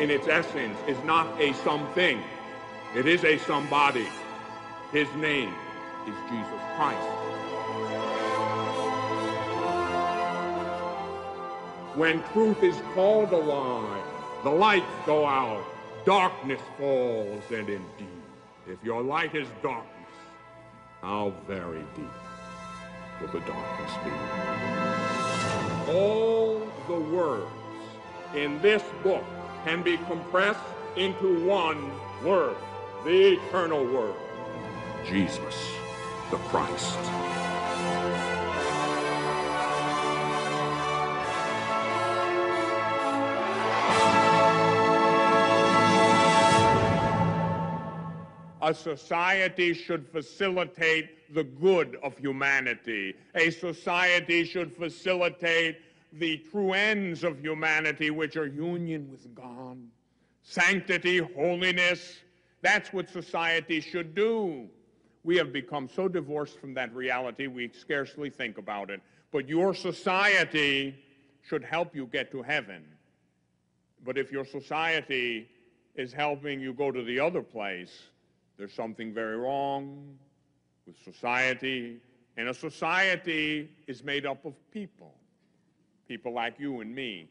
in its essence, is not a something. It is a somebody. His name is Jesus Christ. When truth is called a lie, the lights go out, darkness falls, and indeed, if your light is darkness, how very deep will the darkness be? All the words in this book can be compressed into one word, the eternal word, Jesus the Christ. A society should facilitate the good of humanity. A society should facilitate the true ends of humanity, which are union with God, sanctity, holiness. That's what society should do. We have become so divorced from that reality, we scarcely think about it. But your society should help you get to heaven. But if your society is helping you go to the other place, there's something very wrong with society. And a society is made up of people, people like you and me.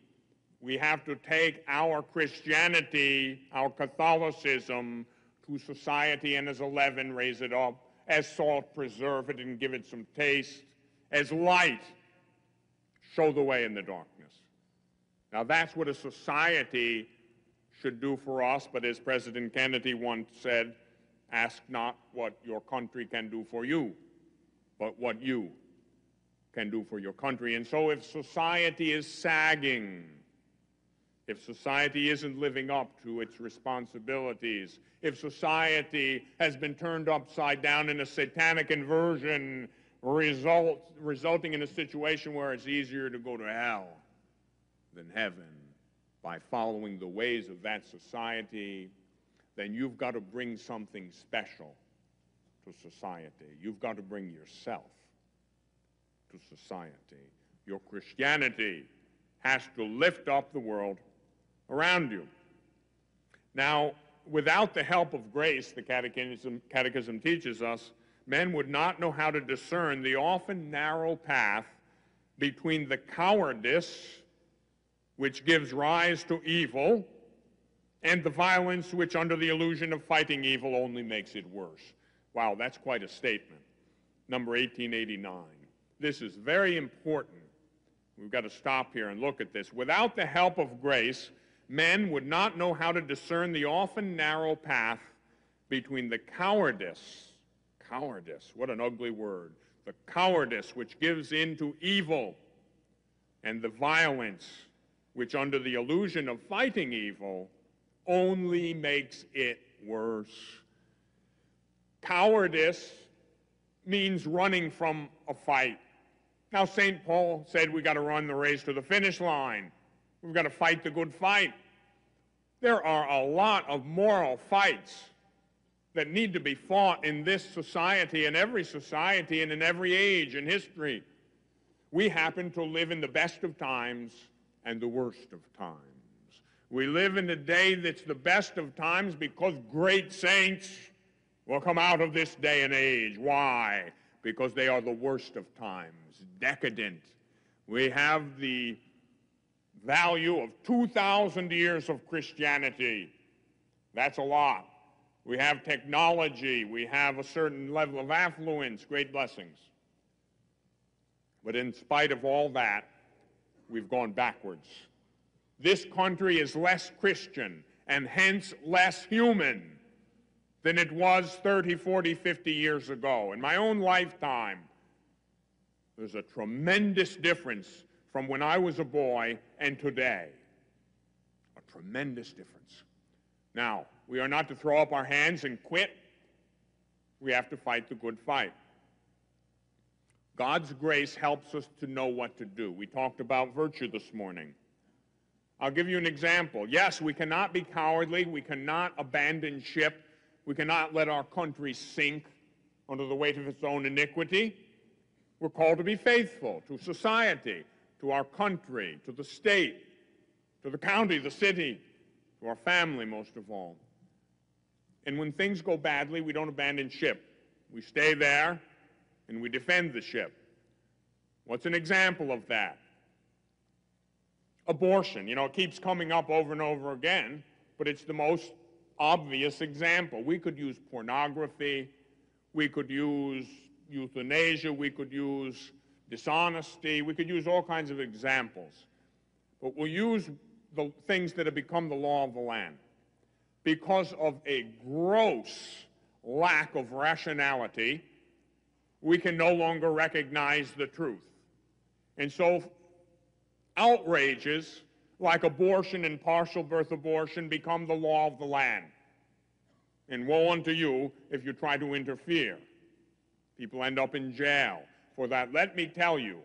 We have to take our Christianity, our Catholicism, to society, and as a leaven, raise it up, as salt, preserve it and give it some taste, as light, show the way in the darkness. Now that's what a society should do for us, but as President Kennedy once said, ask not what your country can do for you, but what you can do for your country. And so if society is sagging, if society isn't living up to its responsibilities, if society has been turned upside down in a satanic inversion, resulting in a situation where it's easier to go to hell than heaven by following the ways of that society, then you've got to bring something special to society. You've got to bring yourself to society. Your Christianity has to lift up the world around you. Now, without the help of grace, the Catechism teaches us, men would not know how to discern the often narrow path between the cowardice which gives rise to evil and the violence which, under the illusion of fighting evil, only makes it worse. Wow, that's quite a statement. Number 1889. This is very important. We've got to stop here and look at this. Without the help of grace, men would not know how to discern the often narrow path between the cowardice, what an ugly word, the cowardice which gives in to evil, and the violence which, under the illusion of fighting evil, only makes it worse. Cowardice means running from a fight. Now, St. Paul said we got to run the race to the finish line. We've got to fight the good fight. There are a lot of moral fights that need to be fought in this society, in every society, and in every age in history. We happen to live in the best of times and the worst of times. We live in a day that's the best of times because great saints will come out of this day and age. Why? Because they are the worst of times, decadent. We have the value of 2,000 years of Christianity. That's a lot. We have technology. We have a certain level of affluence, great blessings. But in spite of all that, we've gone backwards. This country is less Christian and hence less human than it was 30, 40, 50 years ago. In my own lifetime, there's a tremendous difference from when I was a boy and today. A tremendous difference. Now, we are not to throw up our hands and quit. We have to fight the good fight. God's grace helps us to know what to do. We talked about virtue this morning. I'll give you an example. Yes, we cannot be cowardly. We cannot abandon ship. We cannot let our country sink under the weight of its own iniquity. We're called to be faithful to society, to our country, to the state, to the county, the city, to our family most of all. And when things go badly, we don't abandon ship. We stay there and we defend the ship. What's an example of that? Abortion. You know, it keeps coming up over and over again, but it's the most obvious example. We could use pornography, we could use euthanasia, we could use dishonesty, we could use all kinds of examples. But we'll use the things that have become the law of the land because of a gross lack of rationality. We can no longer recognize the truth. And so outrages like abortion and partial birth abortion become the law of the land. And woe unto you if you try to interfere. People end up in jail for that. Let me tell you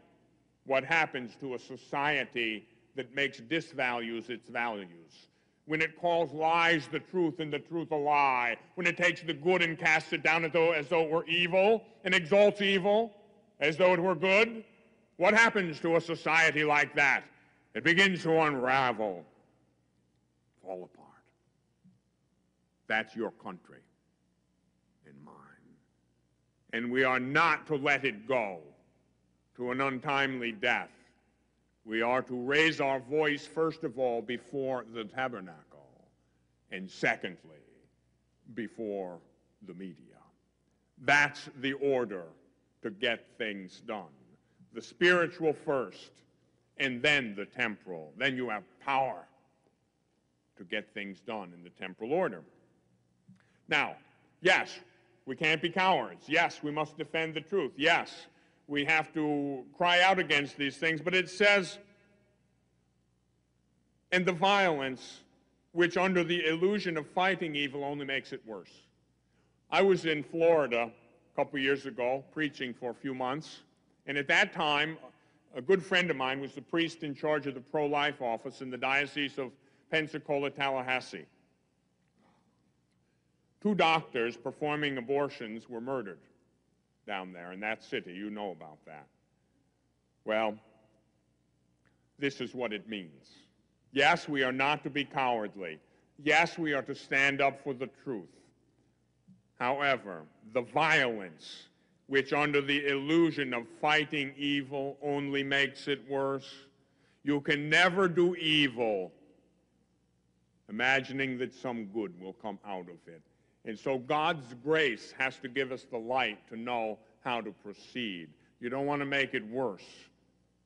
what happens to a society that makes disvalues its values. When it calls lies the truth and the truth a lie, when it takes the good and casts it down as though it were evil and exalts evil as though it were good, what happens to a society like that? It begins to unravel, fall apart. That's your country and mine. And we are not to let it go to an untimely death. We are to raise our voice, first of all, before the tabernacle, and secondly, before the media. That's the order to get things done. The spiritual first, and then the temporal. Then you have power to get things done in the temporal order. Now, yes, we can't be cowards. Yes, we must defend the truth. Yes, we have to cry out against these things, but it says, and the violence which under the illusion of fighting evil only makes it worse. I was in Florida a couple years ago preaching for a few months, and at that time, a good friend of mine was the priest in charge of the pro-life office in the Diocese of Pensacola, Tallahassee. 2 doctors performing abortions were murdered down there in that city. You know about that. Well, this is what it means. Yes, we are not to be cowardly. Yes, we are to stand up for the truth. However, the violence which under the illusion of fighting evil only makes it worse. You can never do evil imagining that some good will come out of it. And so God's grace has to give us the light to know how to proceed. You don't want to make it worse.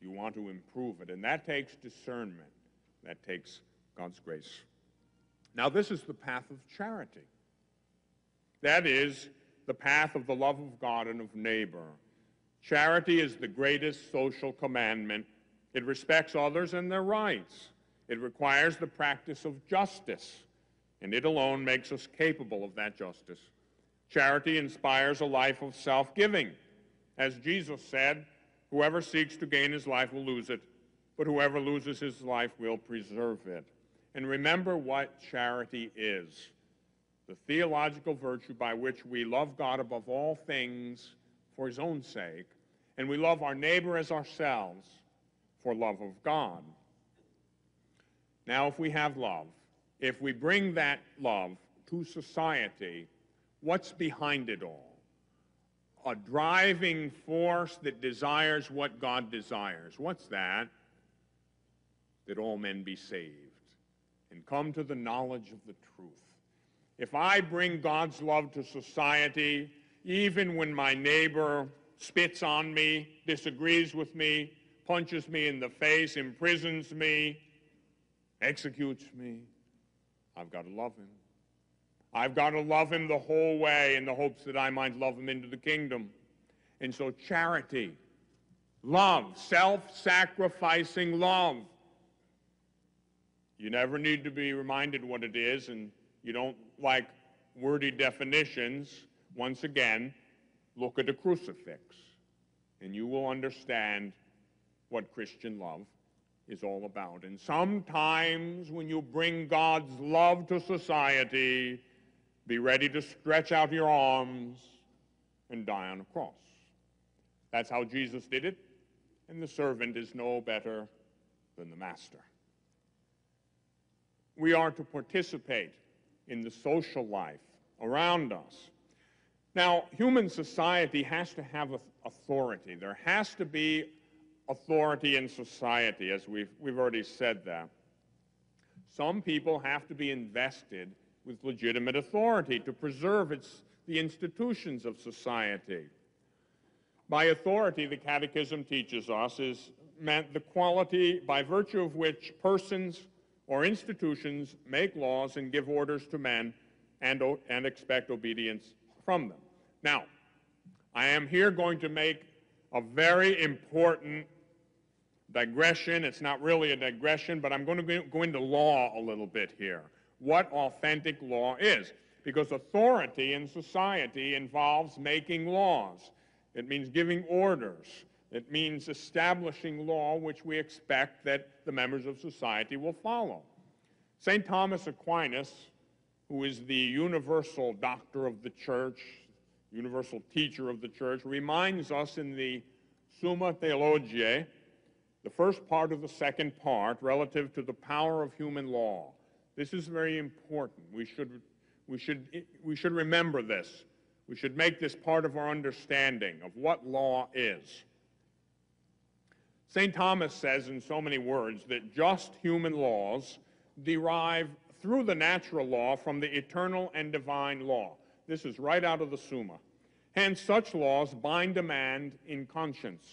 You want to improve it. And that takes discernment. That takes God's grace. Now, this is the path of charity. That is the path of the love of God and of neighbor. Charity is the greatest social commandment. It respects others and their rights. It requires the practice of justice, and it alone makes us capable of that justice. Charity inspires a life of self-giving. As Jesus said, whoever seeks to gain his life will lose it, but whoever loses his life will preserve it. And remember what charity is. The theological virtue by which we love God above all things for his own sake, and we love our neighbor as ourselves for love of God. Now, if we have love, if we bring that love to society, what's behind it all? A driving force that desires what God desires. What's that? That all men be saved and come to the knowledge of the truth. If I bring God's love to society, even when my neighbor spits on me, disagrees with me, punches me in the face, imprisons me, executes me, I've got to love him. I've got to love him the whole way in the hopes that I might love him into the kingdom. And so charity, love, self-sacrificing love. You never need to be reminded what it is, and you don't like wordy definitions. Once again, look at a crucifix, and you will understand what Christian love is all about. And sometimes when you bring God's love to society, be ready to stretch out your arms and die on a cross. That's how Jesus did it, and the servant is no better than the master. we are to participate in the social life around us. Now, human society has to have authority. There has to be authority in society, as we've already said that. Some people have to be invested with legitimate authority to preserve the institutions of society. By authority, the Catechism teaches us, is meant the quality by virtue of which persons or institutions make laws and give orders to men and expect obedience from them. Now, I am here going to make a very important digression. It's not really a digression, but I'm going to go into law a little bit here. What authentic law is. Because authority in society involves making laws. It means giving orders. It means establishing law which we expect that the members of society will follow. St. Thomas Aquinas, who is the universal doctor of the church, universal teacher of the church, reminds us in the Summa Theologiae, the first part of the second part, relative to the power of human law. This is very important. We should remember this. We should make this part of our understanding of what law is. St. Thomas says in so many words that just human laws derive through the natural law from the eternal and divine law. This is right out of the Summa. Hence, such laws bind a man in conscience.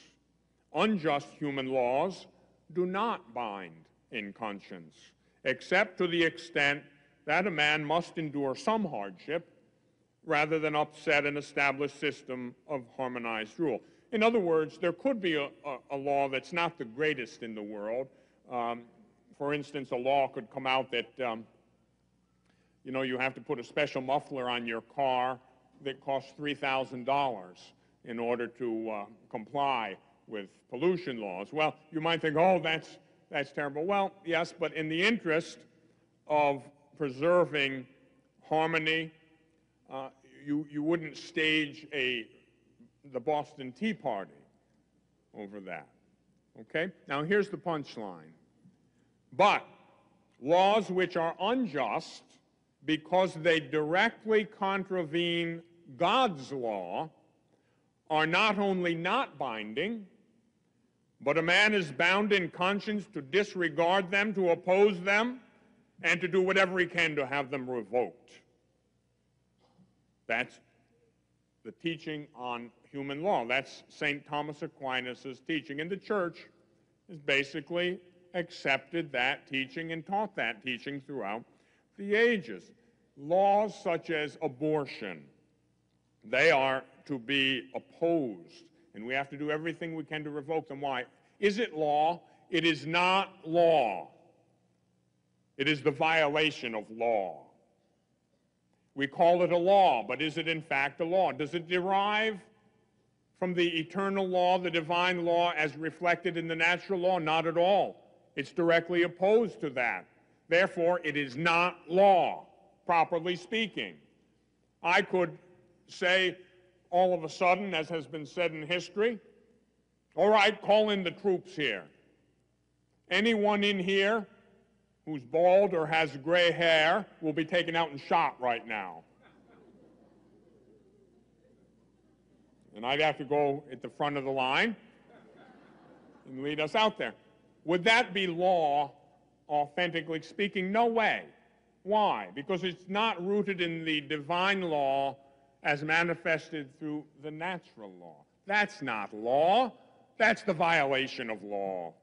Unjust human laws do not bind in conscience, except to the extent that a man must endure some hardship rather than upset an established system of harmonized rule. In other words, there could be a law that's not the greatest in the world. For instance, a law could come out that, you have to put a special muffler on your car that costs $3,000 in order to comply with pollution laws. Well, you might think, oh, that's terrible. Well, yes, but in the interest of preserving harmony, you wouldn't stage the Boston Tea Party over that. Okay? Now, here's the punchline. But laws which are unjust because they directly contravene God's law are not only not binding, but a man is bound in conscience to disregard them, to oppose them, and to do whatever he can to have them revoked. That's the teaching on human law. That's St. Thomas Aquinas' teaching. And the church has basically accepted that teaching and taught that teaching throughout the ages. Laws such as abortion, they are to be opposed, and we have to do everything we can to revoke them. Why? Is it law? It is not law. It is the violation of law. We call it a law, but is it in fact a law? Does it derive from the eternal law, the divine law, as reflected in the natural law? Not at all. It's directly opposed to that. Therefore, it is not law, properly speaking. I could say all of a sudden, as has been said in history, all right, call in the troops here. Anyone in here who's bald or has gray hair will be taken out and shot right now. And I'd have to go at the front of the line and lead us out there. Would that be law, authentically speaking? No way. Why? Because it's not rooted in the divine law as manifested through the natural law. That's not law. That's the violation of law.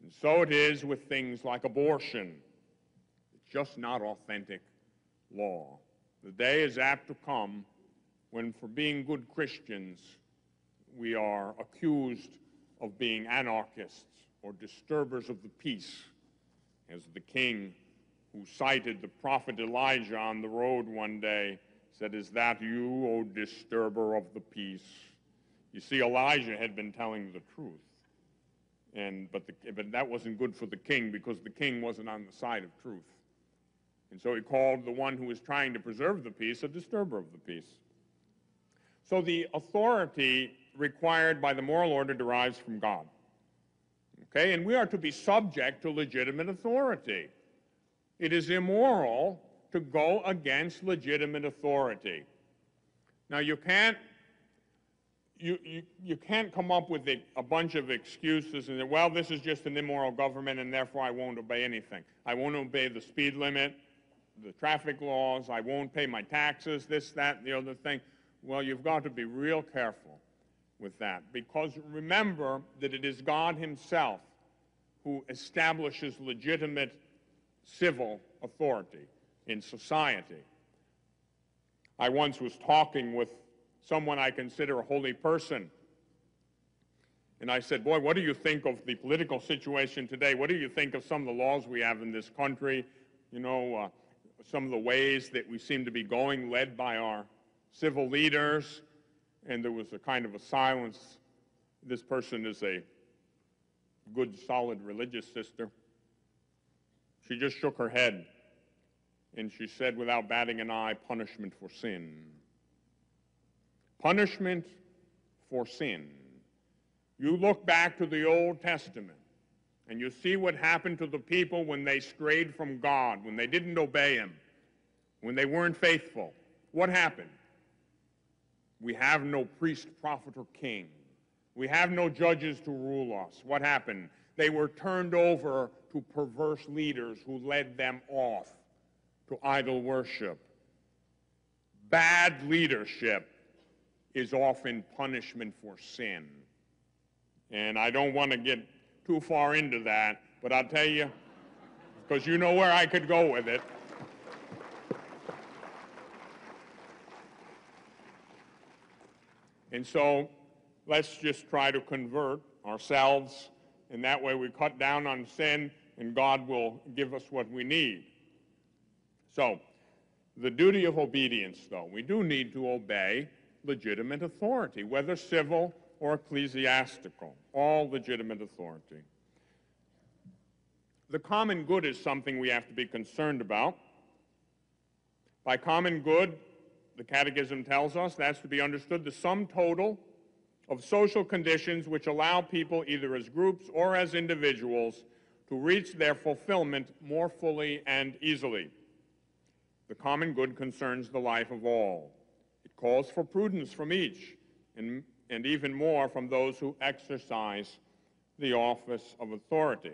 And so it is with things like abortion. It's just not authentic law. The day is apt to come when, for being good Christians, we are accused of being anarchists or disturbers of the peace, as the king who cited the prophet Elijah on the road one day said, "Is that you, O disturber of the peace?" You see, Elijah had been telling the truth. But that wasn't good for the king, because the king wasn't on the side of truth. And so he called the one who was trying to preserve the peace a disturber of the peace. So the authority required by the moral order derives from God. Okay? And we are to be subject to legitimate authority. It is immoral to go against legitimate authority. Now, you can't come up with a bunch of excuses and say, well, this is just an immoral government and therefore I won't obey anything. I won't obey the speed limit, the traffic laws, I won't pay my taxes, this, that, and the other thing. Well, you've got to be real careful with that, because remember that it is God himself who establishes legitimate civil authority in society. I once was talking with someone I consider a holy person, and I said, boy, what do you think of the political situation today? What do you think of some of the laws we have in this country? You know, some of the ways that we seem to be going, led by our civil leaders. And there was a kind of a silence. This person is a good, solid religious sister. She just shook her head, and she said, without batting an eye, punishment for sin. Punishment for sin. You look back to the Old Testament, and you see what happened to the people when they strayed from God, when they didn't obey him, when they weren't faithful. What happened? We have no priest, prophet, or king. We have no judges to rule us. What happened? They were turned over to perverse leaders who led them off to idol worship. Bad leadership is often punishment for sin. And I don't want to get too far into that, but I'll tell you, because you know where I could go with it. And so let's just try to convert ourselves, and that way we cut down on sin, and God will give us what we need. So, the duty of obedience, though. We do need to obey legitimate authority, whether civil or ecclesiastical, all legitimate authority. The common good is something we have to be concerned about. By common good, the Catechism tells us, that's to be understood the sum total of social conditions which allow people, either as groups or as individuals, to reach their fulfillment more fully and easily. The common good concerns the life of all. It calls for prudence from each, and even more from those who exercise the office of authority.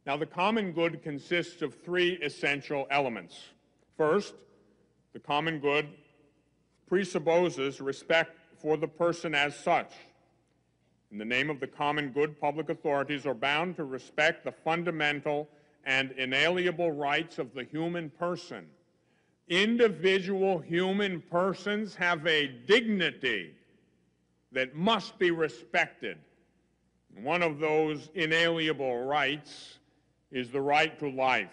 Now, the common good consists of three essential elements. First, the common good presupposes respect for the person as such. In the name of the common good, public authorities are bound to respect the fundamental and inalienable rights of the human person. Individual human persons have a dignity that must be respected. One of those inalienable rights is the right to life,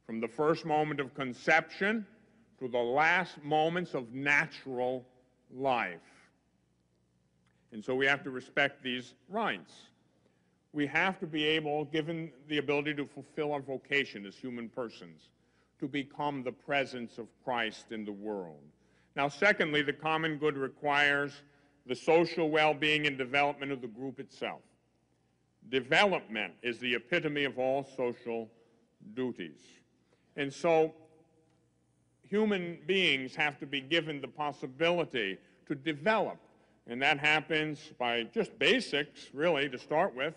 from the first moment of conception to the last moments of natural life. And so we have to respect these rights. We have to be able, given the ability to fulfill our vocation as human persons, to become the presence of Christ in the world. Now, secondly, the common good requires the social well-being and development of the group itself. Development is the epitome of all social duties. And so human beings have to be given the possibility to develop, and that happens by just basics, really, to start with: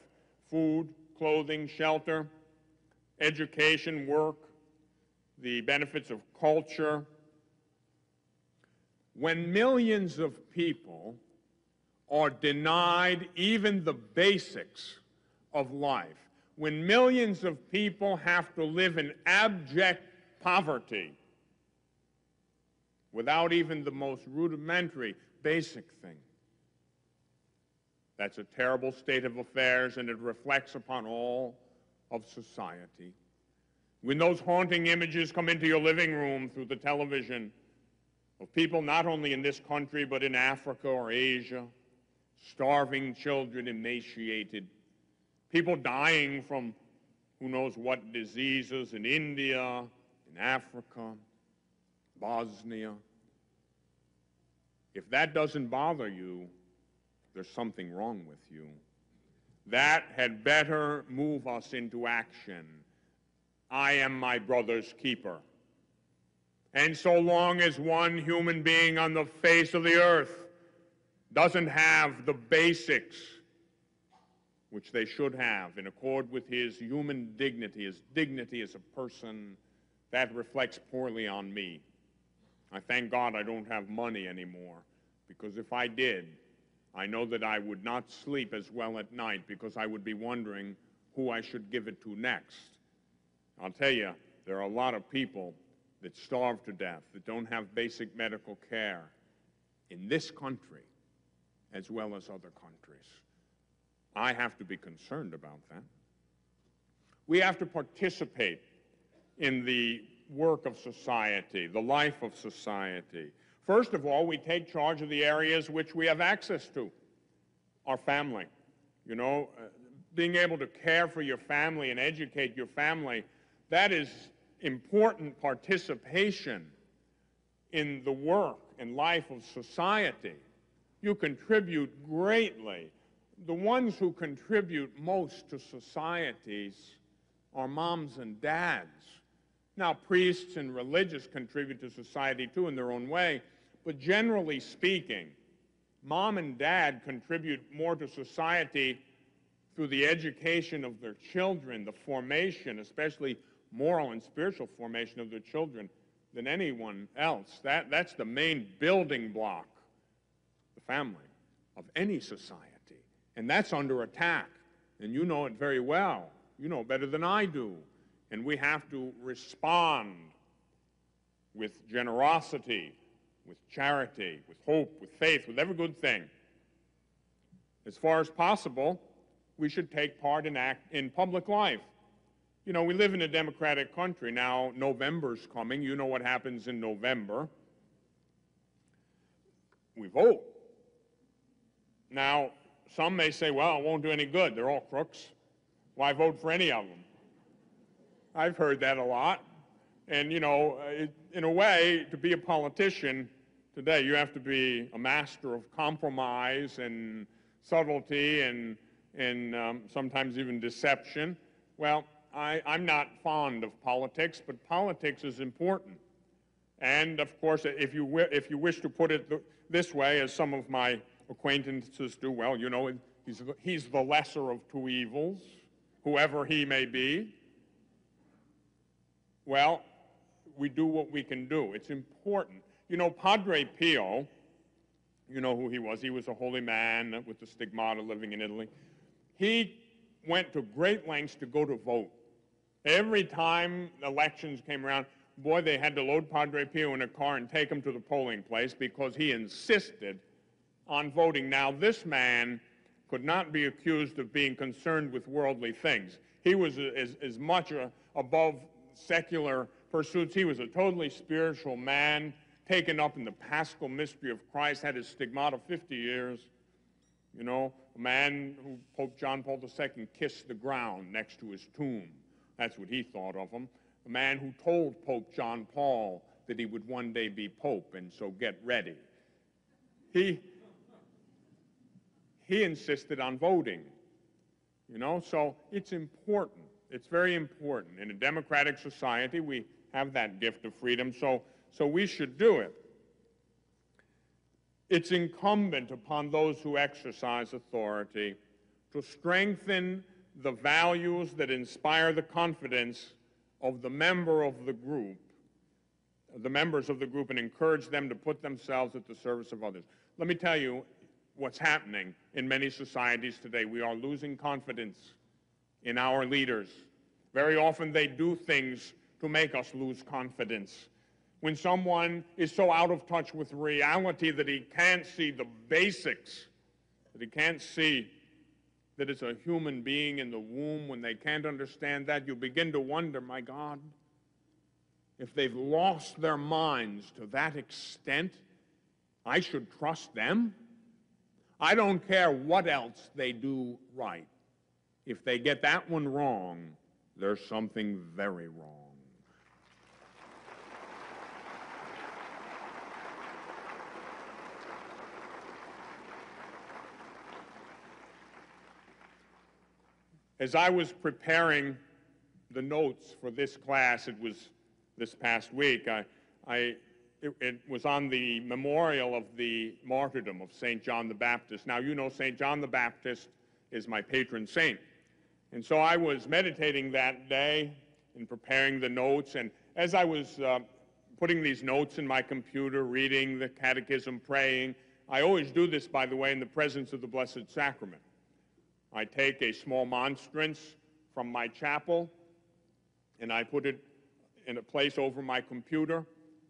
food, clothing, shelter, education, work, the benefits of culture. When millions of people are denied even the basics of life, when millions of people have to live in abject poverty without even the most rudimentary basic thing, that's a terrible state of affairs, and it reflects upon all of society. When those haunting images come into your living room through the television of people not only in this country but in Africa or Asia, starving children, emaciated, people dying from who knows what diseases in India, in Africa, Bosnia. If that doesn't bother you, there's something wrong with you. That had better move us into action. I am my brother's keeper. And so long as one human being on the face of the earth doesn't have the basics which they should have in accord with his human dignity, his dignity as a person, that reflects poorly on me. I thank God I don't have money anymore, because if I did, I know that I would not sleep as well at night, because I would be wondering who I should give it to next. I'll tell you, there are a lot of people that starve to death, that don't have basic medical care in this country as well as other countries. I have to be concerned about that. We have to participate in the work of society, the life of society. First of all, we take charge of the areas which we have access to. Our family. You know, being able to care for your family and educate your family, that is important participation in the work and life of society. You contribute greatly. The ones who contribute most to societies are moms and dads. Now, priests and religious contribute to society too in their own way, but generally speaking, mom and dad contribute more to society through the education of their children, the formation, especially moral and spiritual formation of their children, than anyone else. That's the main building block, the family, of any society. And that's under attack. And you know it very well. You know better than I do. And we have to respond with generosity, with charity, with hope, with faith, with every good thing. As far as possible, we should take part in public life. You know, we live in a democratic country. Now, November's coming. You know what happens in November. We vote. Now, some may say, well, it won't do any good. They're all crooks. Why vote for any of them? I've heard that a lot. And, you know, in a way, to be a politician today, you have to be a master of compromise and subtlety and sometimes even deception. Well, I'm not fond of politics, but politics is important. And, of course, if you wish to put it this way, as some of my acquaintances do, well, you know, he's the lesser of two evils, whoever he may be. Well, we do what we can do. It's important. You know, Padre Pio, you know who he was. He was a holy man with the stigmata living in Italy. He went to great lengths to go to vote. Every time elections came around, boy, they had to load Padre Pio in a car and take him to the polling place because he insisted on voting. Now, this man could not be accused of being concerned with worldly things. He was as much above secular pursuits. He was a totally spiritual man, taken up in the paschal mystery of Christ, had his stigmata 50 years. You know, a man who Pope John Paul II kissed the ground next to his tomb. That's what he thought of him. A man who told Pope John Paul that he would one day be Pope, and so get ready. He insisted on voting, you know, so it's important. It's very important. In a democratic society, we have that gift of freedom, so we should do it. It's incumbent upon those who exercise authority to strengthen the values that inspire the confidence of the members of the group, and encourage them to put themselves at the service of others. Let me tell you what's happening in many societies today. We are losing confidence in our leaders. Very often they do things to make us lose confidence. When someone is so out of touch with reality that he can't see the basics, that he can't see that it's a human being in the womb, when they can't understand that, you begin to wonder, my God, if they've lost their minds to that extent, I should trust them? I don't care what else they do right. If they get that one wrong, there's something very wrong. As I was preparing the notes for this class. It was this past week. It was on the memorial of the martyrdom of St. John the Baptist. Now, you know St. John the Baptist is my patron saint. And so I was meditating that day and preparing the notes, and as I was putting these notes in my computer, reading the catechism, praying, I always do this, by the way, in the presence of the Blessed Sacrament. I take a small monstrance from my chapel, and I put it in a place over my computer,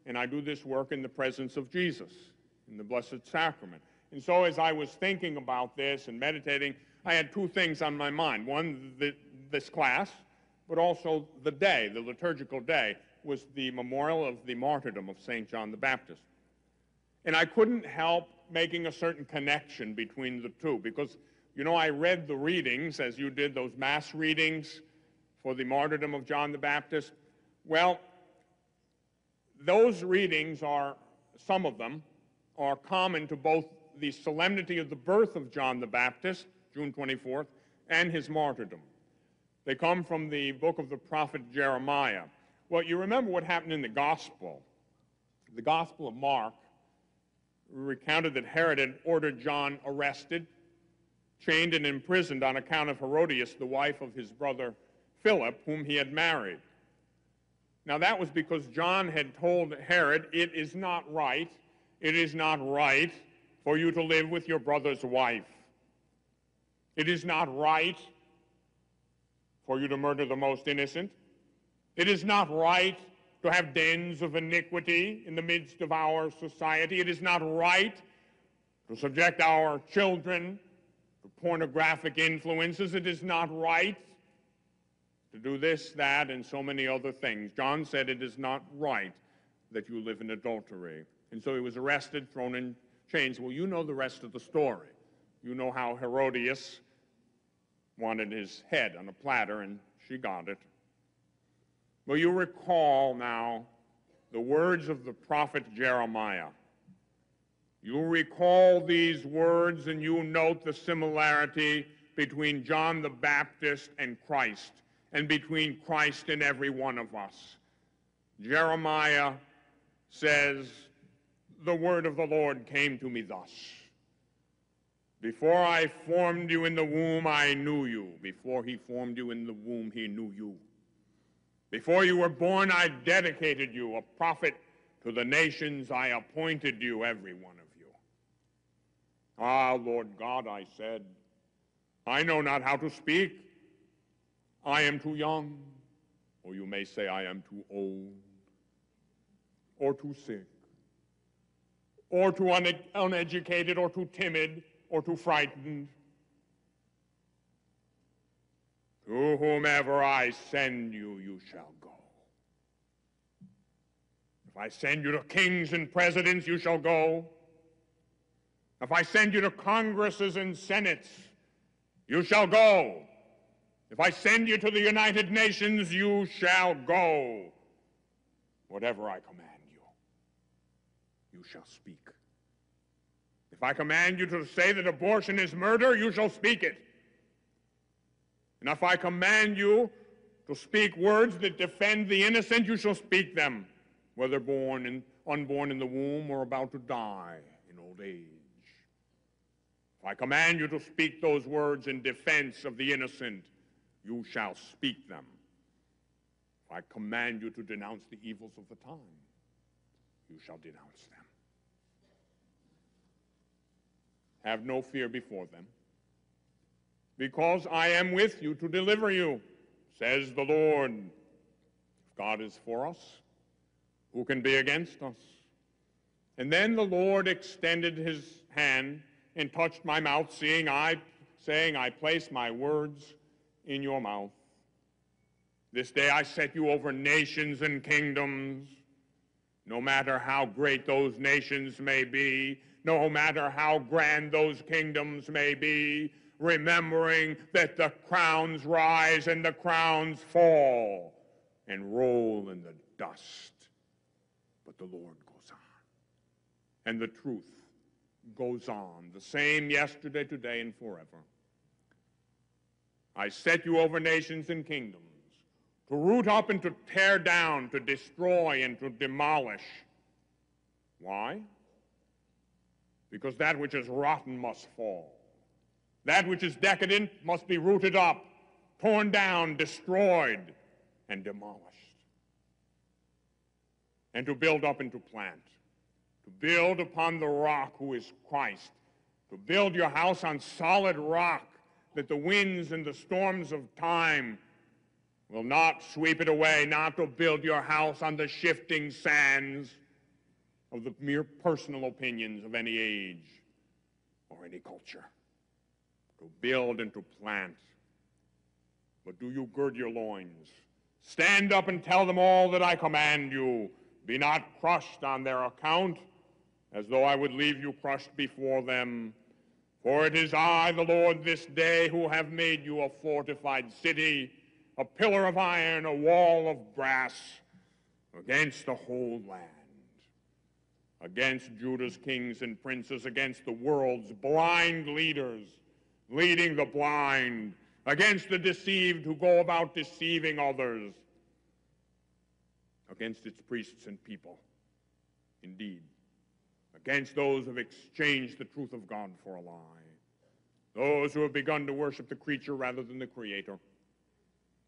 and I do this work in the presence of Jesus, in the Blessed Sacrament. And so as I was thinking about this and meditating, I had two things on my mind. One, this class, but also the day, the liturgical day, was the memorial of the martyrdom of St. John the Baptist. And I couldn't help making a certain connection between the two, because, you know, I read the readings, as you did, those mass readings for the martyrdom of John the Baptist. Well, those readings are, some of them, are common to both the solemnity of the birth of John the Baptist, June 24th, and his martyrdom. They come from the book of the prophet Jeremiah. Well, you remember what happened in the Gospel. The Gospel of Mark recounted that Herod had ordered John arrested, chained and imprisoned on account of Herodias, the wife of his brother Philip, whom he had married. Now, that was because John had told Herod, it is not right for you to live with your brother's wife. It is not right for you to murder the most innocent. It is not right to have dens of iniquity in the midst of our society. It is not right to subject our children to pornographic influences. It is not right to do this, that, and so many other things. John said it is not right that you live in adultery. And so he was arrested, thrown in chains. Well, you know the rest of the story. You know how Herodias wanted his head on a platter, and she got it. Well, you recall now the words of the prophet Jeremiah. You recall these words, and you note the similarity between John the Baptist and Christ, and between Christ and every one of us. Jeremiah says, the word of the Lord came to me thus. Before I formed you in the womb, I knew you. Before he formed you in the womb, he knew you. Before you were born, I dedicated you, a prophet to the nations. I appointed you, every one of you. Ah, Lord God, I said, I know not how to speak. I am too young, or you may say I am too old, or too sick, or too uneducated, or too timid, or too frightened. To whomever I send you, you shall go. If I send you to kings and presidents, you shall go. If I send you to congresses and senates, you shall go. If I send you to the United Nations, you shall go. Whatever I command you, you shall speak. If I command you to say that abortion is murder, you shall speak it. And if I command you to speak words that defend the innocent, you shall speak them, whether born and unborn in the womb or about to die in old age. If I command you to speak those words in defense of the innocent, you shall speak them. If I command you to denounce the evils of the time, you shall denounce them. Have no fear before them, because I am with you to deliver you, says the Lord. If God is for us, who can be against us? And then the Lord extended his hand and touched my mouth, saying, I place my words in your mouth. This day I set you over nations and kingdoms, no matter how great those nations may be, no matter how grand those kingdoms may be, remembering that the crowns rise and the crowns fall and roll in the dust. But the Lord goes on, and the truth goes on, the same yesterday, today, and forever. I set you over nations and kingdoms. to root up and to tear down, to destroy and to demolish. Why? Because that which is rotten must fall. That which is decadent must be rooted up, torn down, destroyed, and demolished. And to build up and to plant. To build upon the rock who is Christ. To build your house on solid rock, that the winds and the storms of time will not sweep it away, not to build your house on the shifting sands of the mere personal opinions of any age or any culture. To build and to plant. But do you gird your loins? Stand up and tell them all that I command you. Be not crushed on their account, as though I would leave you crushed before them. For it is I, the Lord, this day, who have made you a fortified city, a pillar of iron, a wall of brass, against the whole land, against Judah's kings and princes, against the world's blind leaders, leading the blind, against the deceived who go about deceiving others, against its priests and people, indeed, against those who have exchanged the truth of God for a lie, those who have begun to worship the creature rather than the Creator.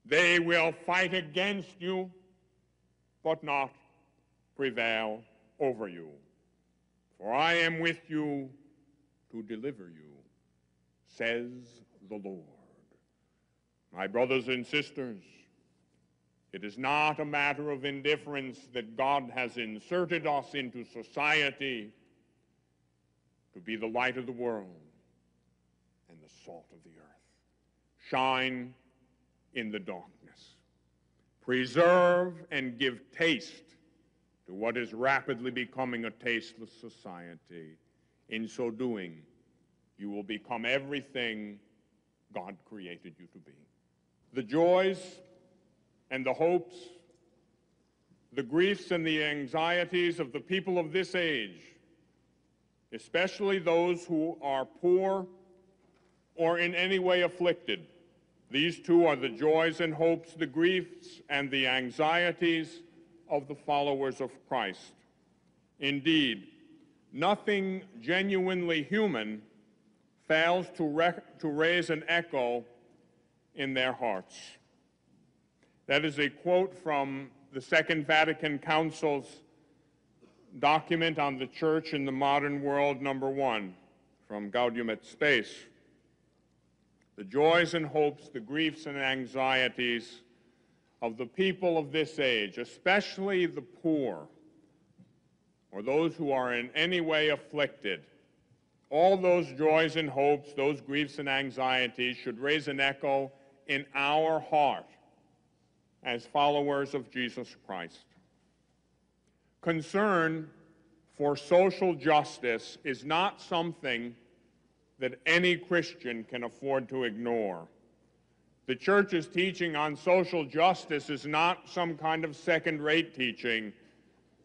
They will fight against you, but not prevail over you. For I am with you to deliver you, says the Lord. My brothers and sisters, it is not a matter of indifference that God has inserted us into society to be the light of the world and the salt of the earth. Shine in the darkness. Preserve and give taste to what is rapidly becoming a tasteless society. In so doing, you will become everything God created you to be. The joys and the hopes, the griefs and the anxieties of the people of this age, especially those who are poor or in any way afflicted. These two are the joys and hopes, the griefs and the anxieties of the followers of Christ. Indeed, nothing genuinely human fails to raise an echo in their hearts. That is a quote from the Second Vatican Council's document on the Church in the Modern World, #1, from Gaudium et Spes. The joys and hopes, the griefs and anxieties of the people of this age, especially the poor, or those who are in any way afflicted, all those joys and hopes, those griefs and anxieties should raise an echo in our heart as followers of Jesus Christ. Concern for social justice is not something that any Christian can afford to ignore. The Church's teaching on social justice is not some kind of second-rate teaching.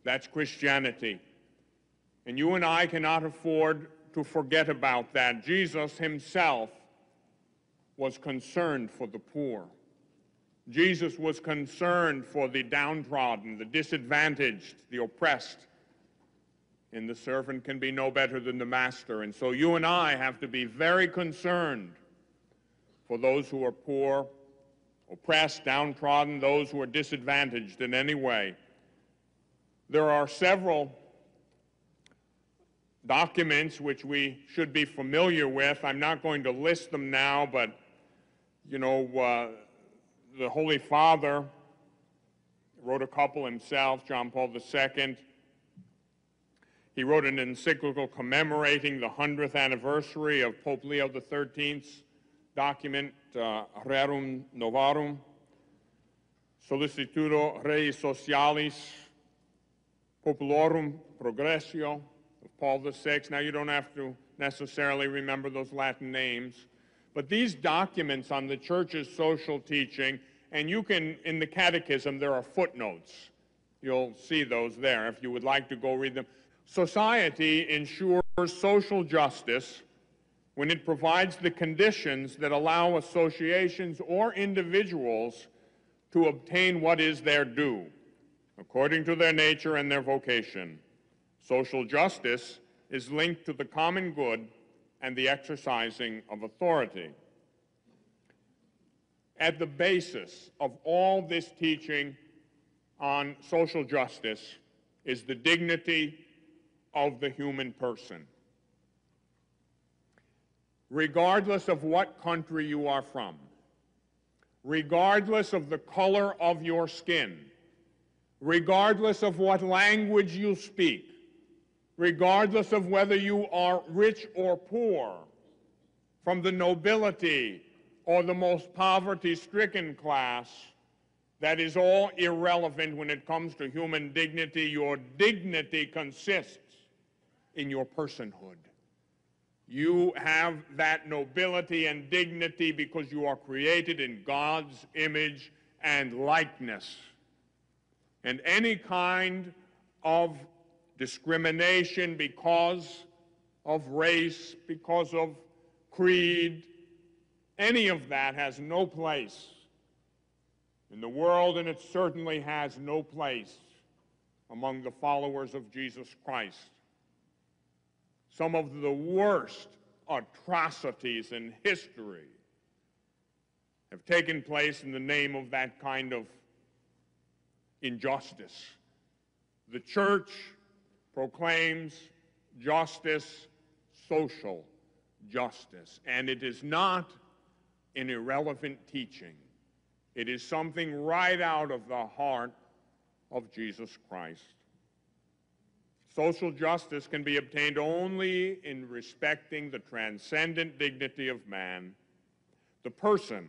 That's Christianity. And you and I cannot afford to forget about that. Jesus himself was concerned for the poor. Jesus was concerned for the downtrodden, the disadvantaged, the oppressed. And the servant can be no better than the master. And so you and I have to be very concerned for those who are poor, oppressed, downtrodden, those who are disadvantaged in any way. There are several documents which we should be familiar with. I'm not going to list them now, but, you know, the Holy Father wrote a couple himself, John Paul II. He wrote an encyclical commemorating the 100th anniversary of Pope Leo XIII's document, Rerum Novarum, Solicitudo Rei Socialis, Populorum Progressio, of Paul VI. Now, you don't have to necessarily remember those Latin names, but these documents on the Church's social teaching, and you can, in the Catechism, there are footnotes. You'll see those there if you would like to go read them. Society ensures social justice when it provides the conditions that allow associations or individuals to obtain what is their due, according to their nature and their vocation. Social justice is linked to the common good and the exercising of authority. At the basis of all this teaching on social justice is the dignity of the human person. Regardless of what country you are from, regardless of the color of your skin, regardless of what language you speak, regardless of whether you are rich or poor, from the nobility or the most poverty-stricken class, that is all irrelevant when it comes to human dignity. Your dignity consists in your personhood. You have that nobility and dignity because you are created in God's image and likeness. And any kind of discrimination because of race, because of creed, any of that has no place in the world, and it certainly has no place among the followers of Jesus Christ. Some of the worst atrocities in history have taken place in the name of that kind of injustice. The church proclaims justice, social justice, and it is not an irrelevant teaching. It is something right out of the heart of Jesus Christ. Social justice can be obtained only in respecting the transcendent dignity of man. The person,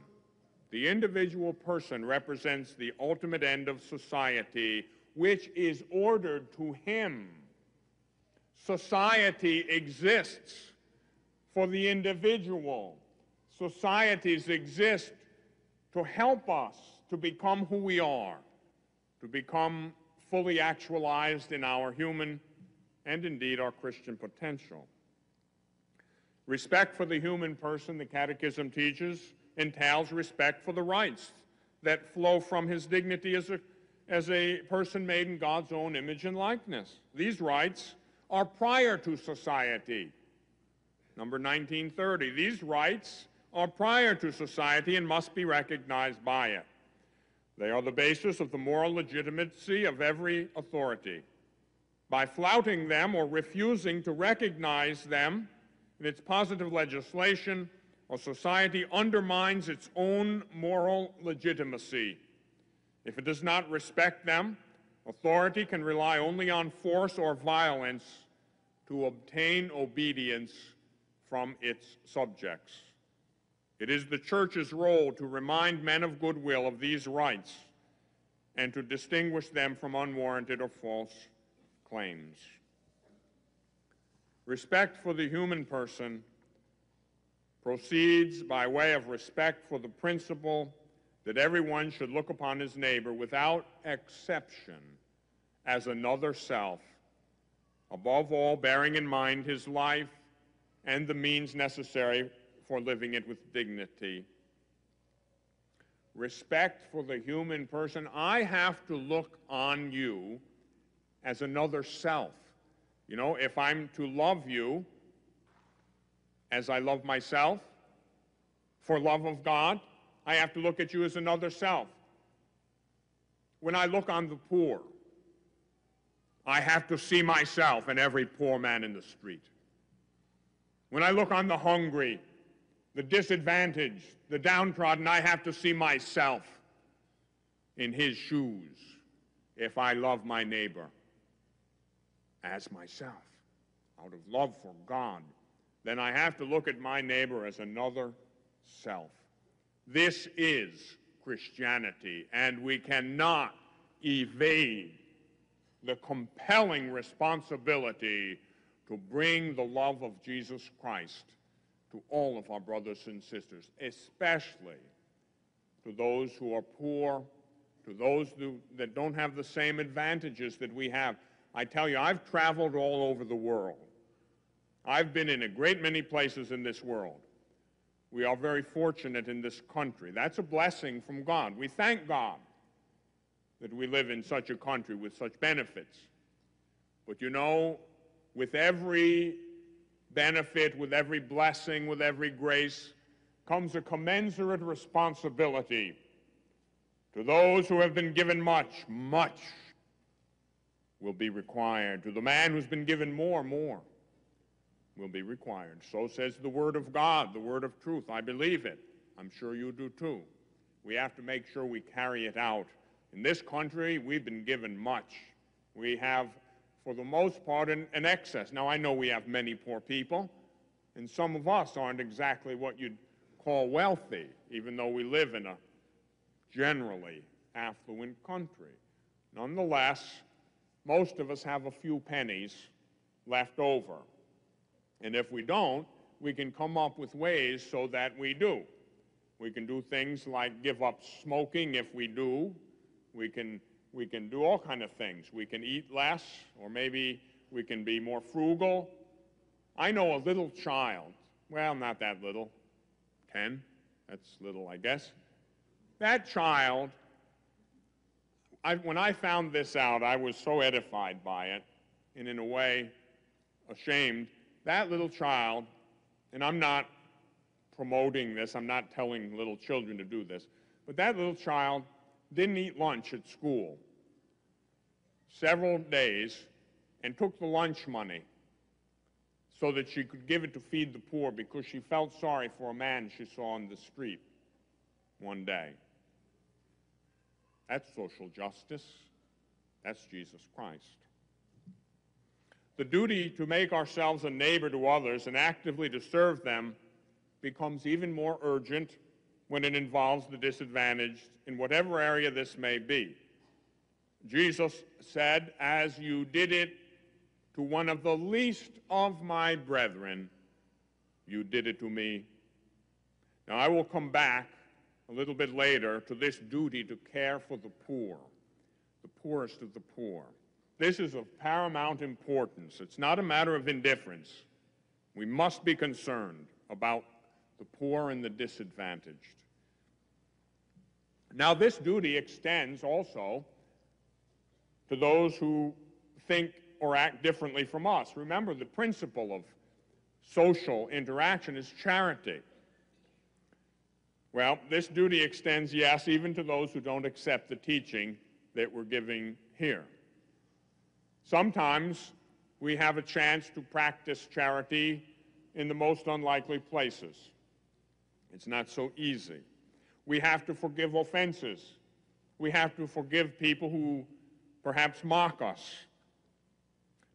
the individual person, represents the ultimate end of society, which is ordered to him. Society exists for the individual. Societies exist to help us to become who we are, to become fully actualized in our human and indeed our Christian potential. Respect for the human person, the Catechism teaches, entails respect for the rights that flow from his dignity as a person made in God's own image and likeness. These rights are prior to society. Number 1930, these rights are prior to society and must be recognized by it. They are the basis of the moral legitimacy of every authority. By flouting them or refusing to recognize them in its positive legislation, a society undermines its own moral legitimacy. If it does not respect them, authority can rely only on force or violence to obtain obedience from its subjects. It is the Church's role to remind men of goodwill of these rights and to distinguish them from unwarranted or false claims. Respect for the human person proceeds by way of respect for the principle that everyone should look upon his neighbor without exception as another self, above all bearing in mind his life and the means necessary for living it with dignity. Respect for the human person. I have to look on you as another self. You know, if I'm to love you as I love myself, for love of God, I have to look at you as another self. When I look on the poor, I have to see myself in every poor man in the street. When I look on the hungry, the disadvantaged, the downtrodden, I have to see myself in his shoes if I love my neighbor as myself, out of love for God. Then I have to look at my neighbor as another self. This is Christianity, and we cannot evade the compelling responsibility to bring the love of Jesus Christ to all of our brothers and sisters, especially to those who are poor, to those that don't have the same advantages that we have. I tell you, I've traveled all over the world. I've been in a great many places in this world. We are very fortunate in this country. That's a blessing from God. We thank God that we live in such a country with such benefits. But you know, with every benefit, with every blessing, with every grace, comes a commensurate responsibility. To those who have been given much, much will be required. To the man who's been given more, more will be required. So says the Word of God, the Word of truth. I believe it. I'm sure you do too. We have to make sure we carry it out. In this country, we've been given much. We have, for the most part, an excess. Now, I know we have many poor people, and some of us aren't exactly what you'd call wealthy, even though we live in a generally affluent country. Nonetheless, most of us have a few pennies left over. And if we don't, we can come up with ways so that we do. We can do things like give up smoking if we do. We can do all kinds of things. We can eat less, or maybe we can be more frugal. I know a little child, well, not that little, 10, that's little, I guess. That child, when I found this out, I was so edified by it, and in a way, ashamed. That little child, and I'm not promoting this, I'm not telling little children to do this, but that little child didn't eat lunch at school several days and took the lunch money so that she could give it to feed the poor because she felt sorry for a man she saw on the street one day. That's social justice. That's Jesus Christ. The duty to make ourselves a neighbor to others and actively to serve them becomes even more urgent when it involves the disadvantaged in whatever area this may be. Jesus said, "As you did it to one of the least of my brethren, you did it to me." Now, I will come back a little bit later to this duty to care for the poor, the poorest of the poor. This is of paramount importance. It's not a matter of indifference. We must be concerned about the poor and the disadvantaged. Now, this duty extends also to those who think or act differently from us. Remember, the principle of social interaction is charity. Well, this duty extends, yes, even to those who don't accept the teaching that we're giving here. Sometimes we have a chance to practice charity in the most unlikely places. It's not so easy. We have to forgive offenses. We have to forgive people who perhaps mock us.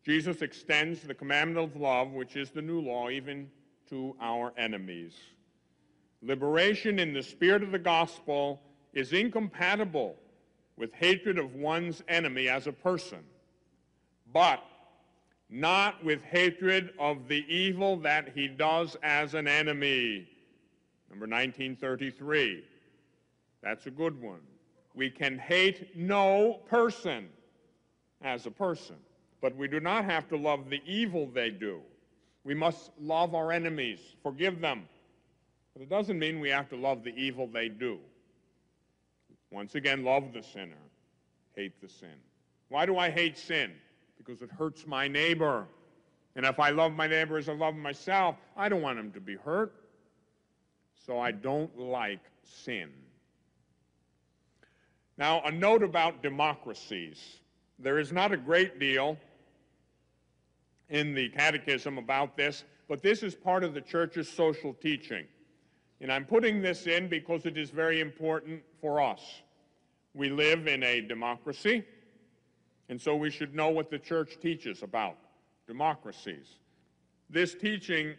Jesus extends the commandment of love, which is the new law, even to our enemies. Liberation in the spirit of the gospel is incompatible with hatred of one's enemy as a person, but not with hatred of the evil that he does as an enemy. Number 1933. That's a good one. We can hate no person as a person, but we do not have to love the evil they do. We must love our enemies, forgive them. But it doesn't mean we have to love the evil they do. Once again, love the sinner, hate the sin. Why do I hate sin? Because it hurts my neighbor. And if I love my neighbor as I love myself, I don't want him to be hurt. So I don't like sin. Now, a note about democracies. There is not a great deal in the Catechism about this, but this is part of the Church's social teaching. And I'm putting this in because it is very important for us. We live in a democracy, and so we should know what the Church teaches about democracies. This teaching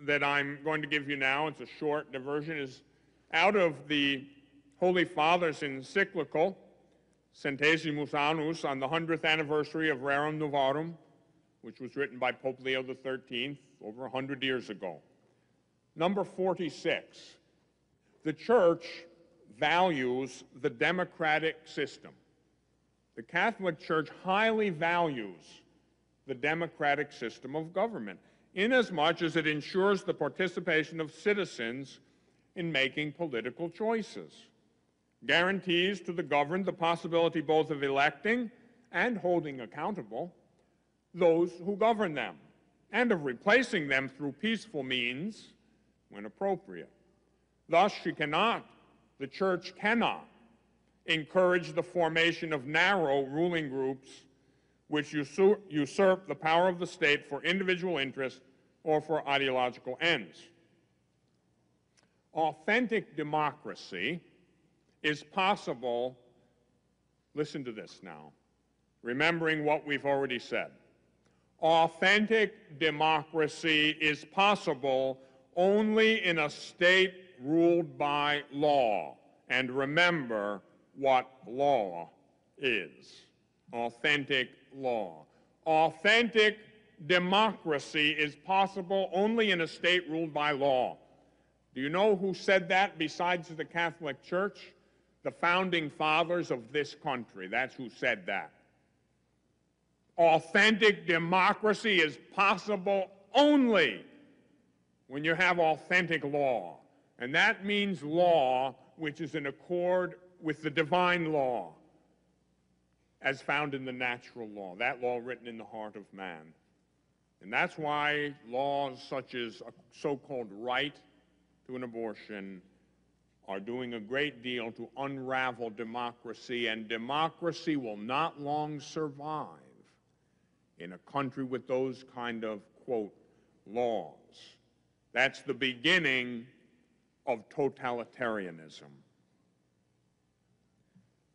that I'm going to give you now, it's a short diversion, is out of the Holy Father's encyclical, Centesimus Annus, on the 100th anniversary of Rerum Novarum, which was written by Pope Leo XIII over 100 years ago. Number 46, the Church values the democratic system. The Catholic Church highly values the democratic system of government, inasmuch as it ensures the participation of citizens in making political choices. guarantees to the governed the possibility both of electing and holding accountable those who govern them, and of replacing them through peaceful means when appropriate. Thus, the Church cannot encourage the formation of narrow ruling groups which usurp the power of the state for individual interest or for ideological ends. Authentic democracy is possible, listen to this now, remembering what we've already said. Authentic democracy is possible only in a state ruled by law. And remember what law is. Authentic law. Authentic democracy is possible only in a state ruled by law. Do you know who said that besides the Catholic Church? The founding fathers of this country. That's who said that. Authentic democracy is possible only when you have authentic law. And that means law which is in accord with the divine law as found in the natural law, that law written in the heart of man. And that's why laws such as a so-called right to an abortion are doing a great deal to unravel democracy, and democracy will not long survive in a country with those kind of, quote, laws. That's the beginning of totalitarianism.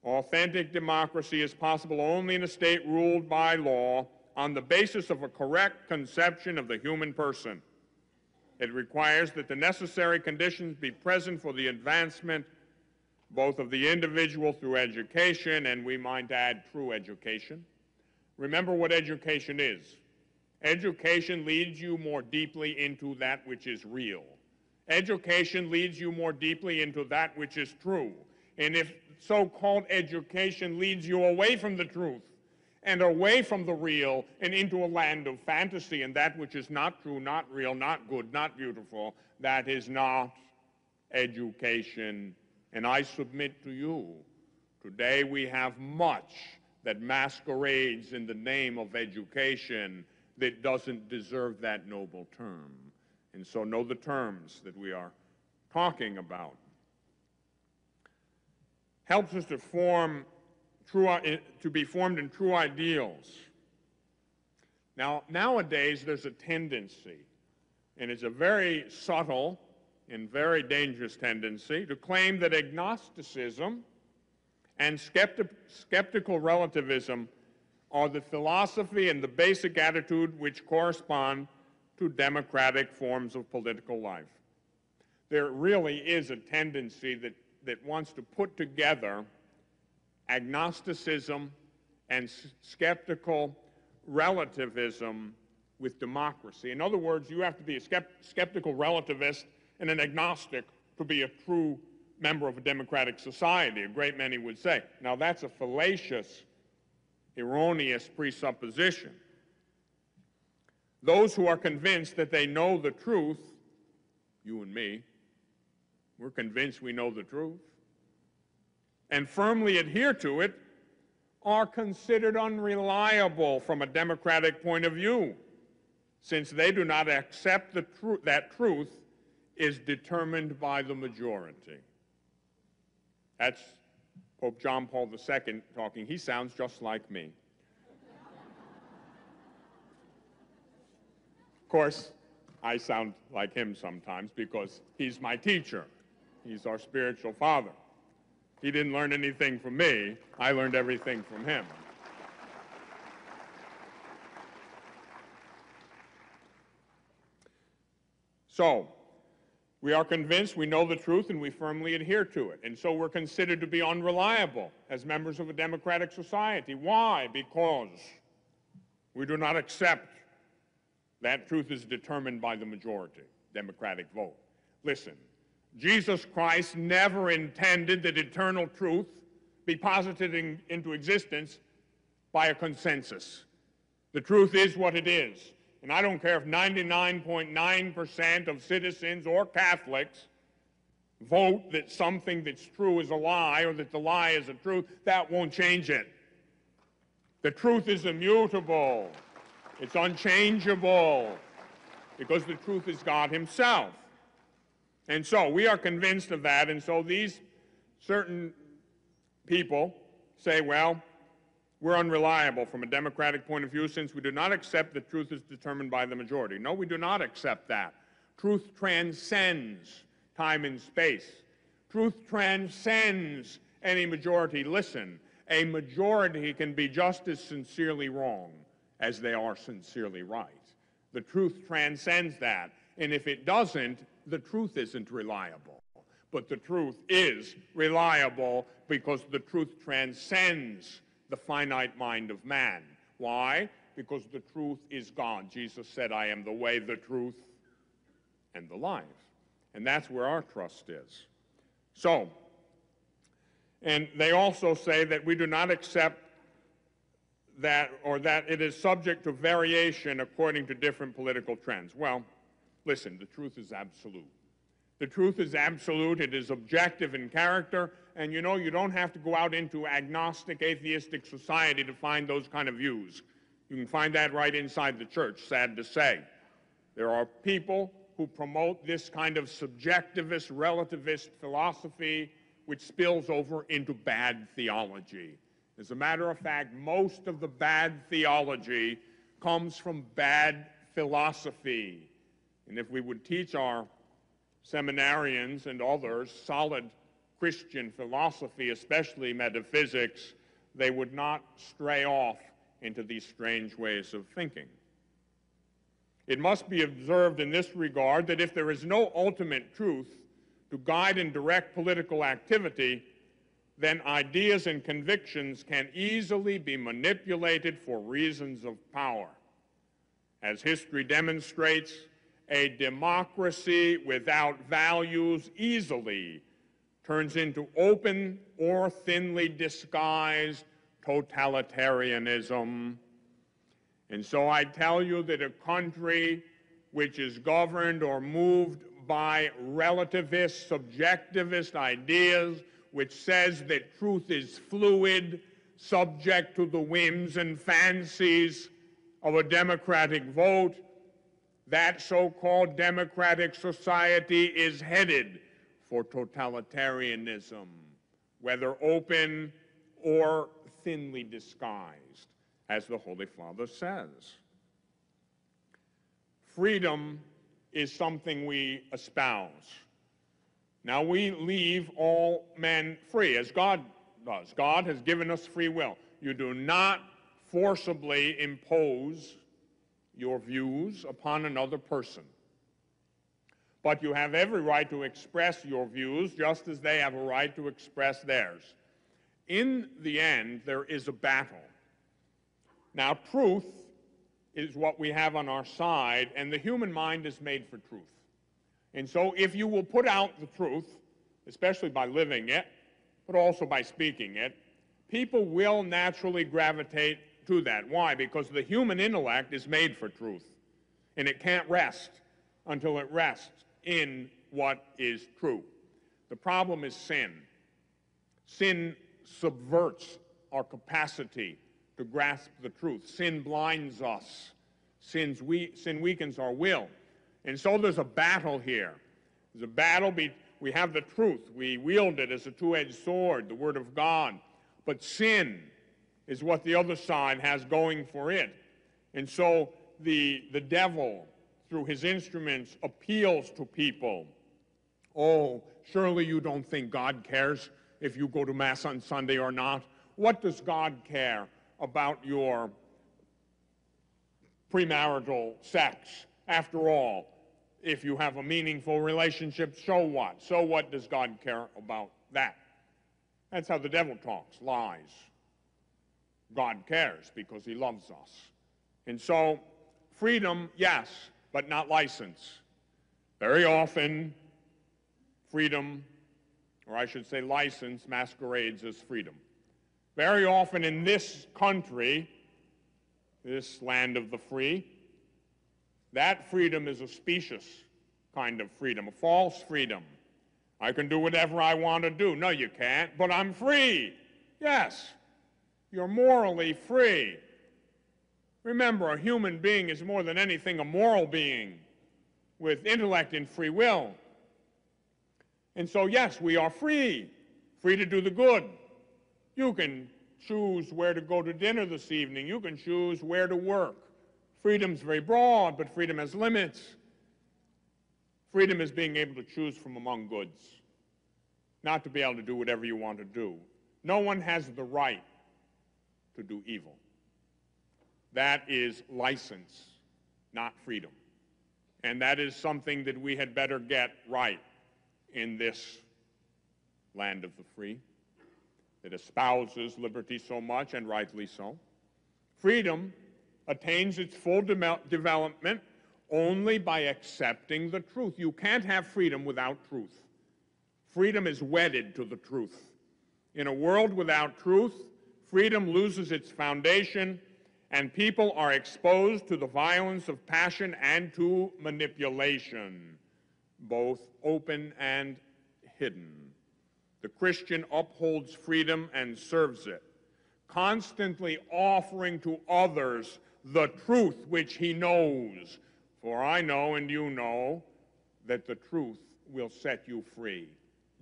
Authentic democracy is possible only in a state ruled by law on the basis of a correct conception of the human person. It requires that the necessary conditions be present for the advancement both of the individual through education, and we might add true education. Remember what education is. Education leads you more deeply into that which is real. Education leads you more deeply into that which is true. And if so-called education leads you away from the truth and away from the real and into a land of fantasy and that which is not true, not real, not good, not beautiful, that is not education. And I submit to you, today we have much that masquerades in the name of education that doesn't deserve that noble term. And so know the terms that we are talking about. Helps us to be formed in true ideals. Now, nowadays there's a tendency, and it's a very subtle and very dangerous tendency, to claim that agnosticism and skeptical relativism are the philosophy and the basic attitude which correspond to democratic forms of political life. There really is a tendency that wants to put together agnosticism and skeptical relativism with democracy. In other words, you have to be a skeptical relativist and an agnostic to be a true member of a democratic society, a great many would say. Now, that's a fallacious, erroneous presupposition. Those who are convinced that they know the truth, you and me, we're convinced we know the truth, and firmly adhere to it, are considered unreliable from a democratic point of view, since they do not accept that truth is determined by the majority. That's Pope John Paul II talking. He sounds just like me. Of course, I sound like him sometimes because he's my teacher. He's our spiritual father. He didn't learn anything from me. I learned everything from him. So, we are convinced we know the truth and we firmly adhere to it. And so we're considered to be unreliable as members of a democratic society. Why? Because we do not accept that truth is determined by the majority, democratic vote. Listen, Jesus Christ never intended that eternal truth be posited into existence by a consensus. The truth is what it is. And I don't care if 99.9% of citizens or Catholics vote that something that's true is a lie or that the lie is a truth, that won't change it. The truth is immutable. It's unchangeable because the truth is God himself. And so we are convinced of that, and so these certain people say, well, we're unreliable from a democratic point of view since we do not accept that truth is determined by the majority. No, we do not accept that. Truth transcends time and space. Truth transcends any majority. Listen, a majority can be just as sincerely wrong as they are sincerely right. The truth transcends that, and if it doesn't, the truth isn't reliable. But the truth is reliable because the truth transcends the finite mind of man. Why? Because the truth is God. Jesus said, I am the way, the truth, and the life. And that's where our trust is. So, and they also say that we do not accept that, or that it is subject to variation according to different political trends. Well, listen, the truth is absolute. The truth is absolute, it is objective in character, and you know, you don't have to go out into agnostic, atheistic society to find those kind of views. You can find that right inside the church, sad to say. There are people who promote this kind of subjectivist, relativist philosophy, which spills over into bad theology. As a matter of fact, most of the bad theology comes from bad philosophy. And if we would teach our seminarians and others solid Christian philosophy, especially metaphysics, they would not stray off into these strange ways of thinking. It must be observed in this regard that if there is no ultimate truth to guide and direct political activity, then ideas and convictions can easily be manipulated for reasons of power. As history demonstrates, a democracy without values easily turns into open or thinly disguised totalitarianism. And so I tell you that a country which is governed or moved by relativist, subjectivist ideas, which says that truth is fluid, subject to the whims and fancies of a democratic vote, that so-called democratic society is headed for totalitarianism, whether open or thinly disguised, as the Holy Father says. Freedom is something we espouse. Now, we leave all men free, as God does. God has given us free will. You do not forcibly impose your views upon another person. But you have every right to express your views just as they have a right to express theirs. In the end, there is a battle. Now, truth is what we have on our side, and the human mind is made for truth. And so if you will put out the truth, especially by living it, but also by speaking it, people will naturally gravitate to that. Why? Because the human intellect is made for truth, and it can't rest until it rests in what is true. The problem is sin. Sin subverts our capacity to grasp the truth. Sin blinds us. Sin weakens our will. And so there's a battle here. There's a battle. We have the truth. We wield it as a two-edged sword, the Word of God. But sin is what the other side has going for it. And so the devil, through his instruments, appeals to people. Oh, surely you don't think God cares if you go to Mass on Sunday or not? What does God care about your premarital sex? After all, if you have a meaningful relationship, so what? So what does God care about that? That's how the devil talks, lies. God cares because he loves us. And so, freedom, yes, but not license. Very often, freedom, or I should say license, masquerades as freedom. Very often in this country, this land of the free, that freedom is a specious kind of freedom, a false freedom. I can do whatever I want to do. No, you can't, but I'm free. Yes, you're morally free. Remember, a human being is more than anything a moral being with intellect and free will. And so, yes, we are free, free to do the good. You can choose where to go to dinner this evening. You can choose where to work. Freedom's very broad, but freedom has limits. Freedom is being able to choose from among goods, not to be able to do whatever you want to do. No one has the right to do evil. That is license, not freedom. And that is something that we had better get right in this land of the free that espouses liberty so much, and rightly so. Freedom attains its full development only by accepting the truth. You can't have freedom without truth. Freedom is wedded to the truth. In a world without truth, freedom loses its foundation, and people are exposed to the violence of passion and to manipulation, both open and hidden. The Christian upholds freedom and serves it, constantly offering to others the truth which he knows. For I know and you know that the truth will set you free.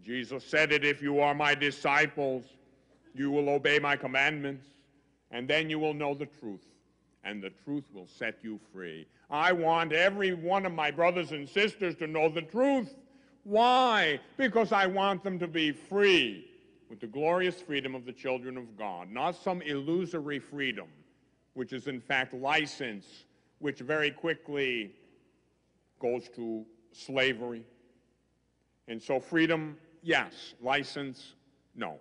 Jesus said it, if you are my disciples, you will obey my commandments, and then you will know the truth, and the truth will set you free. I want every one of my brothers and sisters to know the truth. Why? Because I want them to be free with the glorious freedom of the children of God, not some illusory freedom, which is in fact license, which very quickly goes to slavery. And so freedom, yes. License, no.